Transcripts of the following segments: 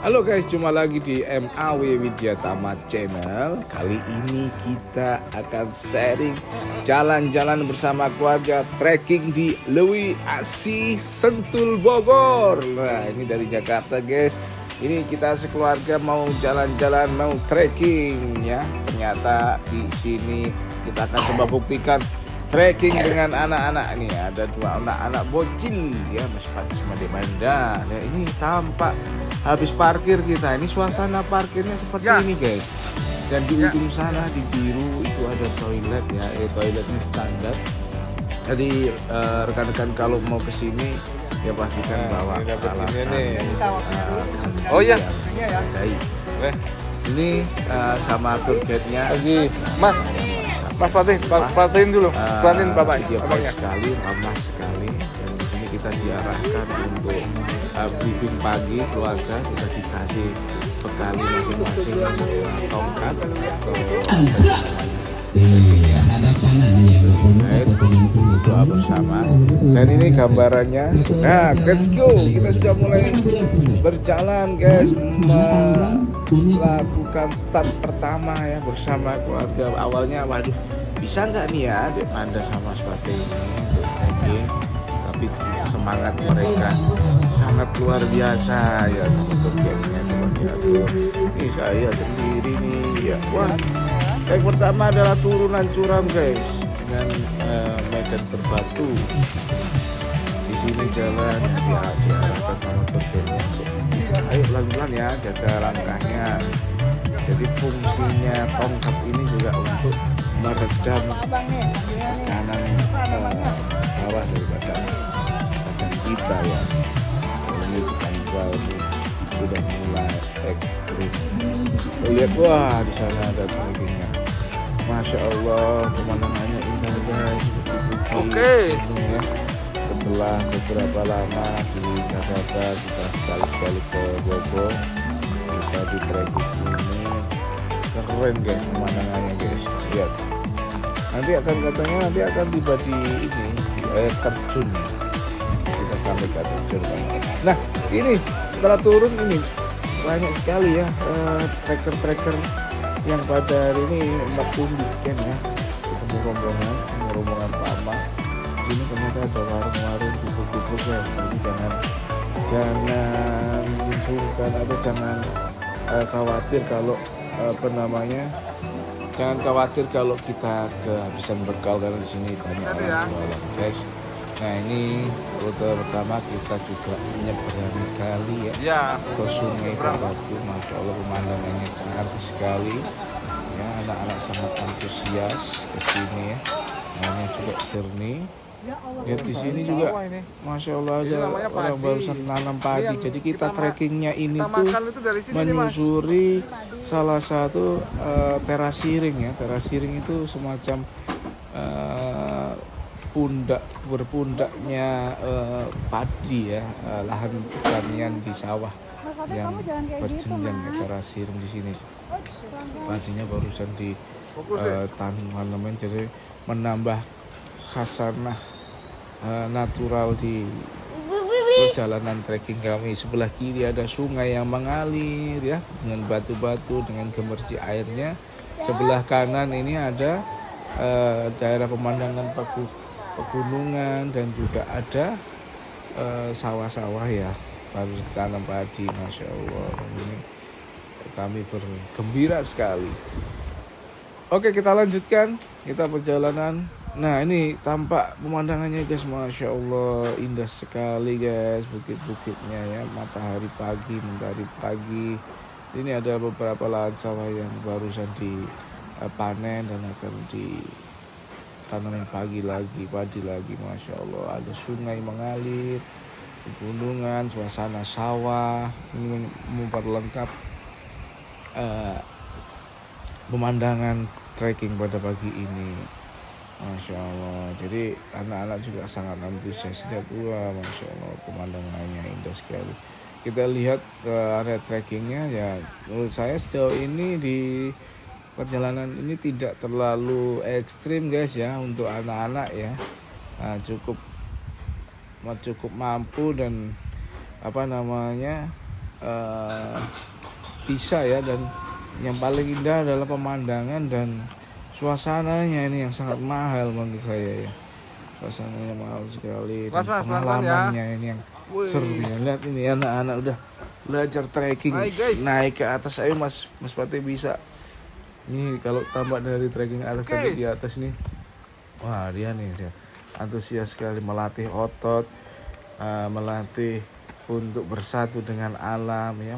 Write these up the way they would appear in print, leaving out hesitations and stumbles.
Halo guys, jumpa lagi di MAW Widyatama Channel. Kali ini kita akan sharing jalan-jalan bersama keluarga trekking di Lewi Asih Sentul Bogor. Nah, ini dari Jakarta guys. Ini kita sekeluarga mau jalan-jalan, mau trekking ya. Ternyata di sini kita akan coba buktikan trekking dengan anak-anak nih. Ada dua anak-anak bocil ya, Mas Fatis Mademanda. Nah, ini tampak habis parkir kita. Ini suasana parkirnya seperti ini guys. Dan di ujung sana di biru itu ada toilet ya. Toiletnya standar. Jadi rekan-rekan kalau mau ke sini ya pastikan bawa alasan. Oh iya. Ini sama tour guide-nya. Lagi Mas Fatih, perhatiin dulu, perhatiin bapaknya. Dia baik sekali, ramah sekali. Dan di sini kita diarahkan untuk briefing pagi keluarga. Kita dikasih bekali masing-masing tongkat atau doa bersama. Dan ini gambarannya. Nah, let's go. Kita sudah mulai berjalan guys, melakukan start pertama ya bersama keluarga. Awalnya waduh, bisa nggak nih ya Dek Panda sama Swati ini untuk trekking, tapi semangat mereka sangat luar biasa ya, sama turgennya ini saya sendiri nih ya. Wah, yang pertama adalah turunan curam guys dengan medan berbatu. Di sini jalan ya diarahkan sama turgennya. Ayo pelan-pelan ya, jaga langkahnya. Jadi fungsinya tongkat ini juga untuk meredam tekanan bawah daripada badan kita ya. Ini tanggal sudah mulai ekstrim. Lihat, wah di sana ada trekkingnya. Masya Allah, pemandangannya indah guys. Oke. Ya. Setelah beberapa lama di Jakarta, kita sekali-sekali ke Bogor. Kita di trekking ini keren guys pemandangannya guys. Lihat. Nanti akan tiba di ini di air terjun. Kita sampai ke air terjun. Nah, ini setelah turun ini banyak sekali ya trekker-trekker yang pada hari ini waktu weekend ya. Ketemu rombongan Pama. Sini ternyata ada warung-warung bubuk-bubuk guys. Jadi jangan sungkan atau jangan khawatir kalau jangan khawatir kalau kita kehabisan bekal karena di sini banyak orang jualan guys. Nah, ini rute pertama kita juga menyeberangi kali ya ke Sungai Batu. Masya Allah pemandangannya cantik sekali ya, anak-anak sangat antusias ke sini ya. Namanya juga jernih. Lihat di sini juga, masya Allah ada orang barusan nanam padi. Jadi kita trekkingnya ini tuh menyusuri salah satu terasiring ya. Terasiring itu semacam berpundaknya padi ya, lahan pertanian di sawah yang berjenjang ya, terasiring di sini. Padinya barusan tanaman, jadi menambah khasanah natural di perjalanan trekking kami. Sebelah kiri ada sungai yang mengalir ya, dengan batu-batu, dengan gemercik airnya. Sebelah kanan ini ada daerah pemandangan pegunungan dan juga ada sawah-sawah ya, baru tanam padi. Masya Allah, ini kami bergembira sekali. Oke, kita lanjutkan kita perjalanan. Nah, ini tampak pemandangannya guys, Masya Allah, indah sekali guys, bukit-bukitnya ya, matahari pagi. Ini ada beberapa lahan sawah yang barusan dipanen dan akan ditanam padi lagi, Masya Allah. Ada sungai mengalir, pegunungan, suasana sawah, ini memperlengkap pemandangan trekking pada pagi ini. Masya Allah, jadi anak-anak juga sangat antusias. Lihat, wah, Masya Allah, pemandangannya indah sekali. Kita lihat ke area trekkingnya ya, menurut saya sejauh ini di perjalanan ini tidak terlalu ekstrim guys ya untuk anak-anak ya. Nah, cukup mampu dan bisa ya, dan yang paling indah adalah pemandangan dan suasananya ini yang sangat mahal menurut saya ya. Suasananya mahal sekali dan pengalamannya ini yang seru ya. Lihat ini anak-anak udah belajar trekking naik ke atas. Ayo Mas Fatih bisa. Nih kalau tampak dari trekking atas tadi di atas nih. Wah dia antusias sekali melatih otot, melatih untuk bersatu dengan alam ya,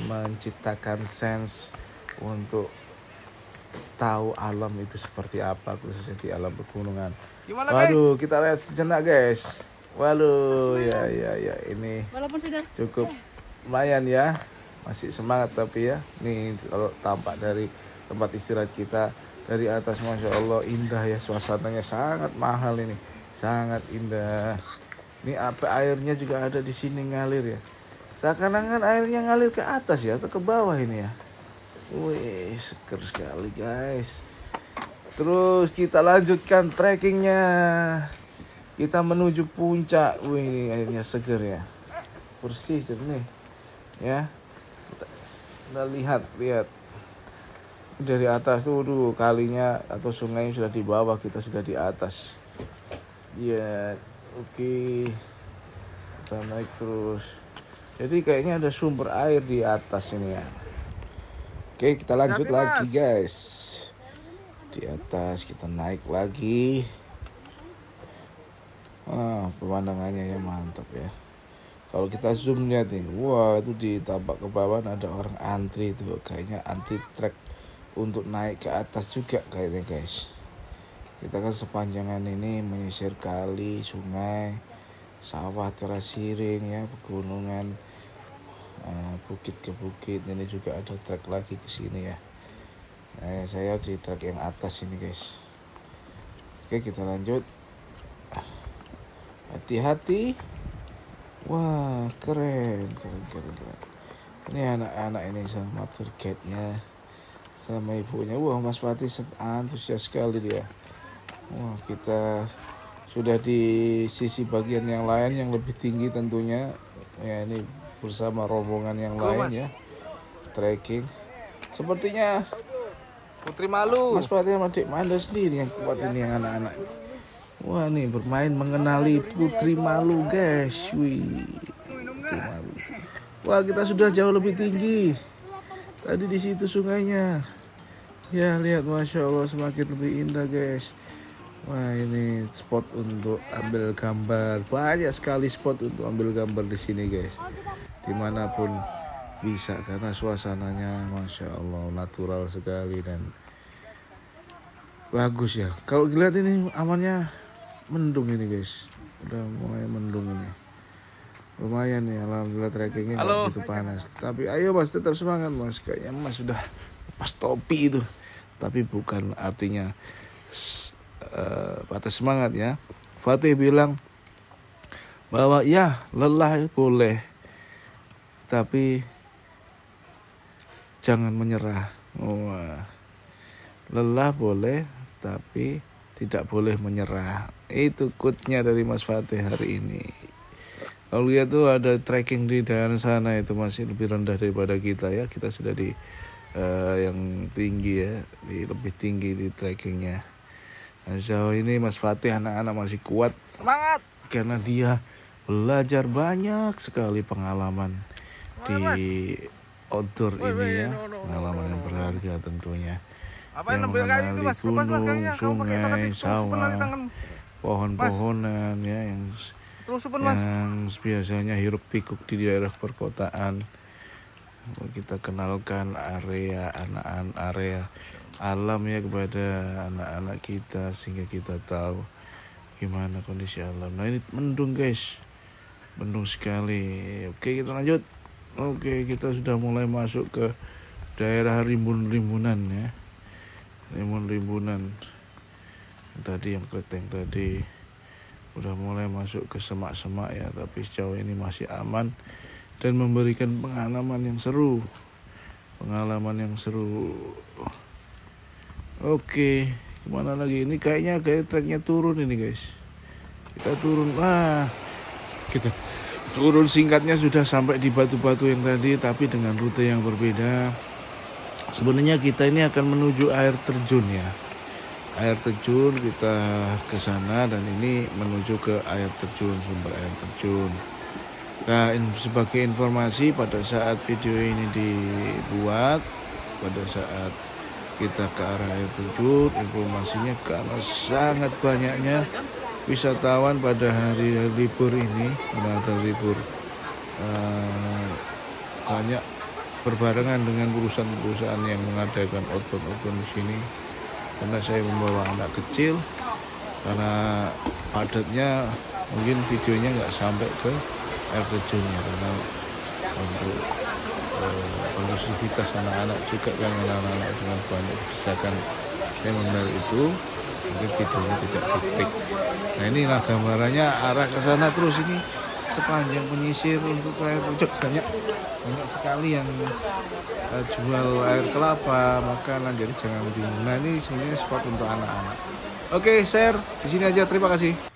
menciptakan sense untuk tahu alam itu seperti apa, khususnya di alam pegunungan. Waduh, kita lihat sejenak guys. Waduh, ya ini cukup lumayan ya, masih semangat tapi ya. Nih kalau tampak dari tempat istirahat kita dari atas, masya Allah indah ya, suasananya sangat mahal ini, sangat indah. Ini apa airnya juga ada di sini ngalir ya. Seakan-akan airnya ngalir ke atas ya atau ke bawah ini ya. Wih, seger sekali guys. Terus kita lanjutkan trekkingnya. Kita menuju puncak. Wih, airnya seger ya. Bersih jernih. Ya. Kita lihat. Dari atas tuh, kalinya atau sungainya sudah di bawah, kita sudah di atas. Ya, oke. Kita naik terus. Jadi kayaknya ada sumber air di atas ini ya. Oke, kita lanjut lagi guys. Di atas kita naik lagi. Pemandangannya ya mantap ya. Kalau kita zoom lihat nih, wah itu di tampak ke bawah ada orang antri tuh, kayaknya anti trek untuk naik ke atas juga kayaknya guys. Kita kan sepanjangan ini menyisir kali, sungai, sawah terasiring ya, pegunungan, bukit ke bukit. Ini juga ada trek lagi ke sini ya. Nah, saya di trek yang atas ini guys. Oke, kita lanjut. Hati-hati. Wah, keren. Ini anak-anak ini sama tour guide-nya, sama ibunya. Wah, Mas Fatih antusias sekali dia. Wah, kita sudah di sisi bagian yang lain yang lebih tinggi tentunya. Ya, ini bersama rombongan yang lain ya. Trekking. Sepertinya Putri Malu. Mas Fatih sama Dik Manda sendiri yang kuat ini, yang anak-anak. Wah, nih bermain mengenali Putri Malu guys. Wih, Putri Malu. Wah, kita sudah jauh lebih tinggi. Tadi di situ sungainya. Ya, lihat, masya Allah semakin lebih indah guys. Wah, ini spot untuk ambil gambar. Banyak sekali spot untuk ambil gambar di sini guys. Dimanapun bisa karena suasananya masya Allah natural sekali dan bagus ya. Kalau dilihat ini amannya mendung ini guys, udah mulai mendung ini. Lumayan nih, alhamdulillah trekkingnya nggak begitu panas. Tapi ayo Mas, tetap semangat Mas. Kayaknya Mas sudah lepas topi itu, tapi bukan artinya patah semangat ya. Fatih bilang bahwa ya lelah boleh, tapi jangan menyerah. Lelah boleh, tapi tidak boleh menyerah. Itu quote-nya dari Mas Fatih hari ini. Kalau lihat tuh ada trekking di daerah sana itu masih lebih rendah daripada kita ya. Kita sudah di yang tinggi ya, lebih tinggi di trekkingnya. Nah, sejauh ini Mas Fatih anak-anak masih kuat. Semangat! Karena dia belajar banyak sekali pengalaman di outdoor ini ya, pengalaman yang berharga tentunya. Yang mengenali gunung, sungai, sawah, pohon-pohonan ya, yang biasanya hiruk pikuk di daerah perkotaan. Kita kenalkan area alam ya kepada anak-anak kita sehingga kita tahu gimana kondisi alam. Nah ini mendung guys, mendung sekali. Oke, kita lanjut. Oke, kita sudah mulai masuk ke daerah rimbun-rimbunan ya. Rimbun-rimbunan. Tadi yang kreteng tadi udah mulai masuk ke semak-semak ya, tapi sejauh ini masih aman dan memberikan pengalaman yang seru. Oke, kemana lagi? Ini kayaknya treknya turun ini guys. Kita turun. Kita Urun singkatnya sudah sampai di batu-batu yang tadi, tapi dengan rute yang berbeda. Sebenarnya kita ini akan menuju air terjun ya. Air terjun kita ke sana, dan ini menuju ke air terjun, sumber air terjun. Nah, sebagai informasi, pada saat video ini dibuat, pada saat kita ke arah air terjun, informasinya karena sangat banyaknya wisatawan pada hari libur ini, pada libur banyak berbarengan dengan perusahaan-perusahaan yang mengadakan outbound di sini. Karena saya membawa anak kecil, karena padatnya mungkin videonya nggak sampai ke air terjunnya, karena untuk kondusivitas anak-anak juga kan, anak-anak dengan banyak desakan emosional itu mungkin videonya tidak diklik. Nah, inilah gambarannya arah ke sana terus. Ini sepanjang penyisir untuk air terjun banyak sekali yang jual air kelapa, makanan, jadi jangan bingung. Nah, ini sebenarnya spot untuk anak-anak. Oke, share di sini aja, terima kasih.